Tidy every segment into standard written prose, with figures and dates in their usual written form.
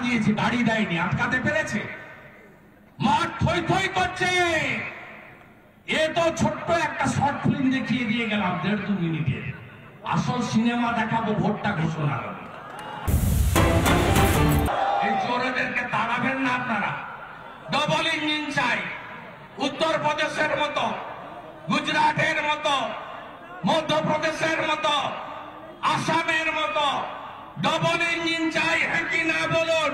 দিয়েছে, গাড়ি দেয়নি, আটকাতে পেরেছে? মাঠ থই থই করছে। এ তো ছোট্ট একটা শর্ট ফিল্ম দেখিয়ে দিয়ে গেলাম 1.5-2 মিনিটের। আসল সিনেমা দেখাবো ভোটটা ঘোষণা হবে। এই চোরেদেরকে তাড়াবেন না আপনারা। ডবল ইঞ্জিন চাই, উত্তরপ্রদেশের মতো, গুজরাটের মতো, মধ্যপ্রদেশের মতো, আসামের মতো ডবল ইঞ্জিন চাই। হ্যাঁ কি না বলুন?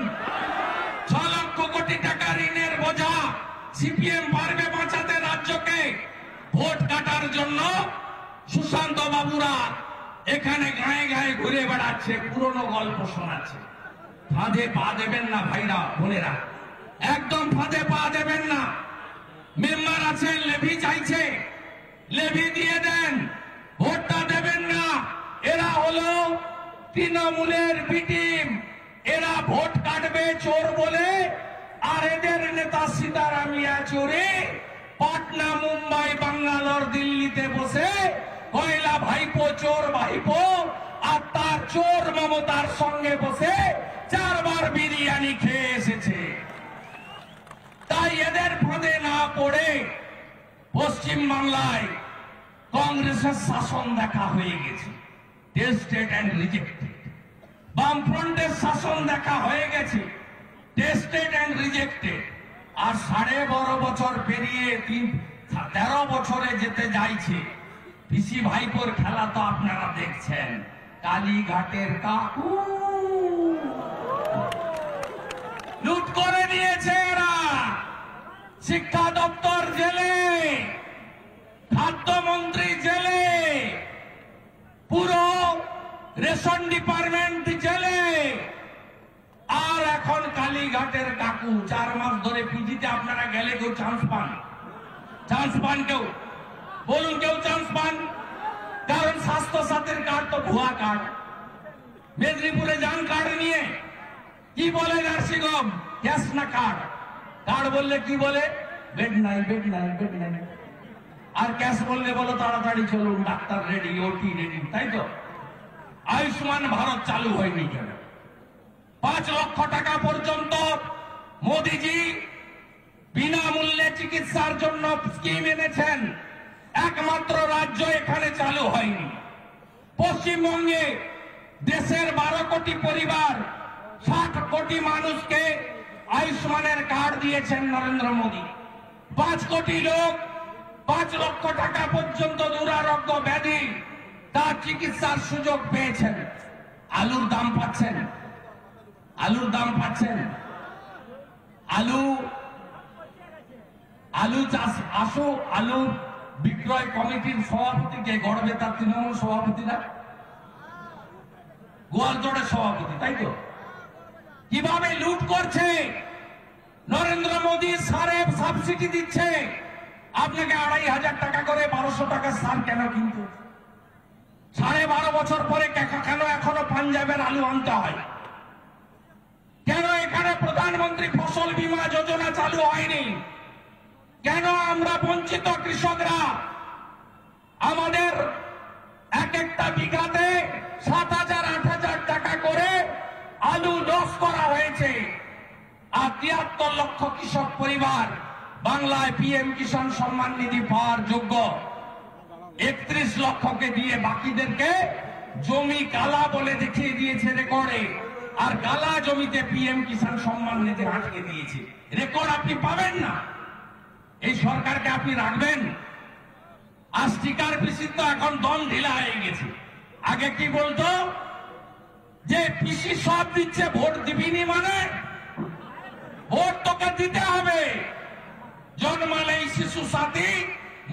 6 লক্ষ কোটি টাকা ঋণের বোঝা সিপিএম পারবে বাঁচাতে রাজ্যকে? ভোট কাটার জন্য সুশান্ত বাবুরা এখানে গায়ে গায়ে ঘুরে বেড়াচ্ছে, পুরনো গল্প শোনাচ্ছে। ফাঁদে পা দেবেন না ভাইরা বোনেরা, একদম ফাঁদে পা দেবেন না। মেম্বার আছেন, লেভি চাইছে, লেভি দিয়ে দেন, ভোটটা দেবেন না। এরা হলো তৃণমূলের বি টিম, এরা ভোট কাটবে চোর বলে। আর এদের নেতা সীতারামিয়া চোরে পাটনা, মুম্বাই, বাঙ্গালোর, দিল্লিতে বসে কয়লা ভাইপো চোর ভাইপো আর তার চোর মমতার সঙ্গে বসে 4 বার বিরিয়ানি খেয়ে এসেছে। তাই এদের ফাঁদে না পড়ে পশ্চিম বাংলায় কংগ্রেসের শাসন দেখা হয়ে গেছে, টেস্টেড অ্যান্ড রিজেক্টেড। বামফ্রন্টের শাসন দেখা হয়ে গেছে, টেস্টেড অ্যান্ড রিজেক্টেড। আর 12.5 বছর পেরিয়ে 13 বছরে যেতে যাইছে। পিসি ভাইপোর খেলা তো আপনারা দেখছেন। কালীঘাটের কাকু লুট করে দিয়েছে এরা। শিক্ষা দপ্তর জেলে, খাদ্যমন্ত্রী জেলে, পুরো রেশন ডিপার্টমেন্ট জেলে। আর এখন কালীঘাটের কাকু 4 মাস ধরে পিজিতে আপনারা গেলে কেউ চান্স পান? চান্স পান কেউ? বলুন কেউ চান্স পান? কারণ স্বাস্থ্য সাথীর কার্ড তো ভুয়া কার্ড। মেদিনীপুরে যান কার্ড নিয়ে, কি বলে নার্সিং হোম ক্যাশ না কার্ড? কার্ড বললে কি বলে? বেড নাই, বেড নাই, বেড নাই। আর ক্যাশ বললে বলো তাড়াতাড়ি চলুন, ডাক্তার রেডি, ওটি রেডি, তাই তো? আয়ুষ্মান ভারত চালু হয়নি কেন? 5 লক্ষ টাকা পর্যন্ত মোদিজি বিনামূল্যে চিকিৎসার জন্য স্কিম এনেছেন, একমাত্র রাজ্য এখানে চালু হয়নি। পশ্চিমবঙ্গে দেশের 12 কোটি পরিবার, 60 কোটি মানুষকে আয়ুষ্মানের কার্ড দিয়েছেন নরেন্দ্র মোদী। 5 কোটি লোক 5 লক্ষ টাকা পর্যন্ত দুরারোগ্য ব্যাধি তার চিকিৎসার সুযোগ পেয়েছেন। আলুর দাম পাচ্ছেন, আলুর দাম পাচ্ছেন। আলু চাষ আলু বিক্রয় কমিটির সভাপতিকে গড়বে তার তৃণমূল সভাপতিরা, গোয়ালতোড়ের সভাপতি, তাই তো? কিভাবে লুট করছে নরেন্দ্র মোদী? সারে সাবসিডি দিচ্ছে আপনাকে 2,500 টাকা করে, 1200 টাকা সার কেন কিন্তু? 12.5 বছর পরে কেন এখনো পাঞ্জাবের আলু আনতে হয়? কেন এখানে প্রধানমন্ত্রী ফসল বীমা যোজনা চালু হয়নি? কেন আমরা বঞ্চিত কৃষকরা? আমাদের এক একটা বিঘাতে 7,000-8,000 টাকা করে আলু লস করা হয়েছে। আর 73 লক্ষ কৃষক পরিবার বাংলায় পিএম কিষাণ সম্মান নিধি পাওয়ার যোগ্য। 31 লক্ষকে দিয়ে বাকিদেরকে জমি কালা বলে দেখিয়ে দিয়েছে রেকর্ডে। আর কালা জমিতে পিএম কিষাণ সম্মান নিধি আটকে দিয়েছে। রেকর্ড আপনি পাবেন না। এই সরকারকে আপনি রাখবেন? আর স্টিকার পিসি তো এখন দম ঢিলা হয়ে গেছে। আগে কি বলতো যে পিসি সব দিচ্ছে, ভোট দিবিনি মানে? ভোট তোকে দিতে হবে। জন্মালেই শিশু সাথী,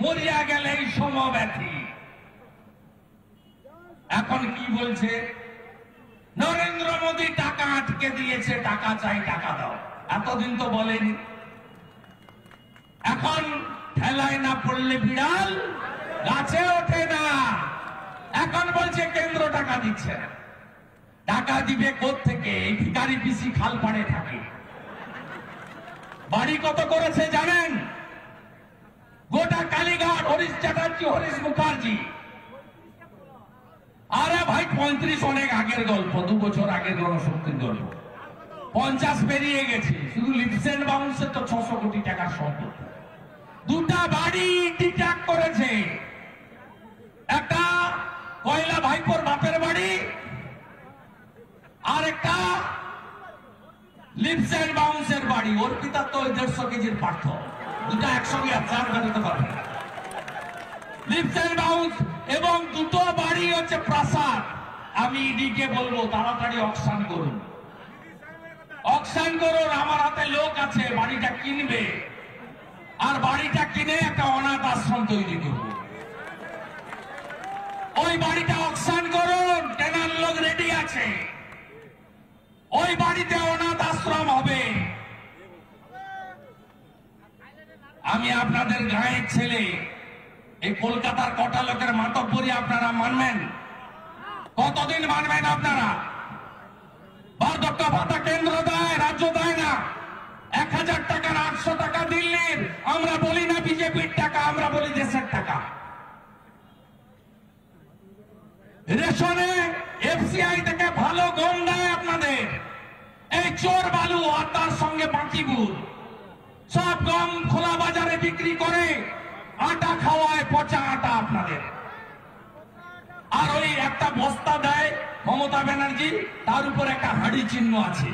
মরিয়া গেলেই সমব্যথী। এখন কি বলছে? নরেন্দ্র মোদী টাকা আটকে দিয়েছে, টাকা চাই, টাকা দাও। এতদিন তো বলেনি। এখন ঠেলায় না পড়লে বিড়াল গাছে ওঠে না। এখন বলছে কেন্দ্র টাকা দিচ্ছে। টাকা দিবে কোত্থেকে? এই ভিখারি পিসি খালপাড়ে থাকে। বাড়ি কত করেছে জানেন? গোটা কালীঘাট, হরিশ চ্যাটার্জি, হরিশ মুখার্জি। আরে ভাই 35 অনেক আগের গল্প, 2 বছর আগের গণশক্তির গল্প। 50 পেরিয়ে গেছে, শুধু লিপস এন্ড বাউন্সে তো 600 কোটি টাকার সম্পত্তি। দুটা বাড়ি ডিট্যাক করেছে, একটা কয়লা ভাইপোর বাপের বাড়ি, আর একটা লিপস এন্ড বাউন্সের বাড়ি। ওর পিতা তো 150 কেজির পার্থ, দুটা একসঙ্গে চার বেরোতে পারবে না। লিপস এন্ড বাউন্স এবং দুটো বাড়ি হচ্ছে প্রাসাদ। আমি ইডিকে বলবো তাড়াতাড়ি অকশন করুন, অকশন করুন। আমার হাতে লোক আছে, বাড়িটা কিনবে, আর বাড়িটা কিনে একটা অনাথ আশ্রম তৈরি করবে। ওই বাড়িটা অকশন করুন, কেনার লোক রেডি আছে। ওই বাড়িতে অনাথ আশ্রম হবে। আমি আপনাদের গায়ের ছেলে, এই কলকাতার কটা লোকের মাতব্বরি আপনারা মানবেন? কতদিন মানবেন আপনারা? বার্ধক্য ভাতা কেন্দ্র দেয়, রাজ্য দেয় না। 1000 টাকার 800 টাকা দিল্লির। আমরা বলি না বিজেপির টাকা, আমরা বলি দেশের টাকা। রেশনে এফসিআই থেকে ভালো গম দেয় আপনাদের। এই চোর বালু আর তার সঙ্গে বাকিগুল সব গম খোলা বাজারে বিক্রি করে আটা খাওয়ায়, পচা আটা আপনাদের। আর ওই একটা বস্তা দেয় মমতা ব্যানার্জি, তার উপর একটা হাড়ি চিহ্ন আছে,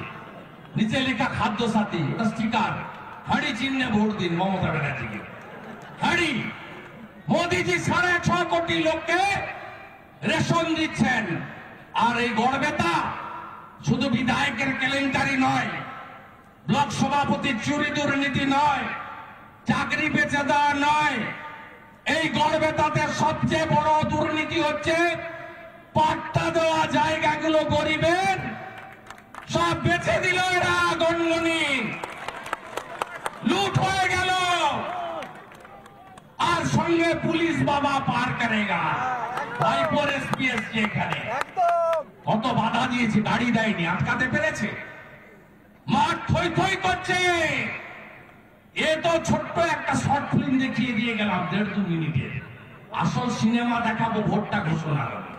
নিচে লেখা খাদ্য সাথী, ওটা স্টিকার। হাড়ি চিহ্নে ভোট দিন মমতা ব্যানার্জিকে। হাড়ি মোদিজি 6.5 কোটি লোককে রেশন দিচ্ছেন। আর এই গড়বেতা শুধু বিধায়কের কেলেঙ্কারি নয়, ব্লক সভাপতির চুরি দুর্নীতি নয়, চাকরি বেঁচে দেওয়া নয়। এই গড়বেতাতে সবচেয়ে বড় দুর্নীতি হচ্ছে পাট্টা দেওয়া জায়গাগুলো গরিবের সব বেঁচে দিল এরা। গণগণি লুট হয়ে গেল, আর সঙ্গে পুলিশ বাবা পার করেগা। ভাইপোর এসপিএসসি এখানে কত বাধা দিয়েছে, গাড়ি দেয়নি, আটকাতে পেরেছে। মাঠ থই থই করছে। এ তো ছোট্ট একটা শর্ট ফিল্ম দেখিয়ে দিয়ে গেলাম 1.5-2 মিনিটের। আসল সিনেমা দেখাবো ভোটটা ঘোষণা হবে।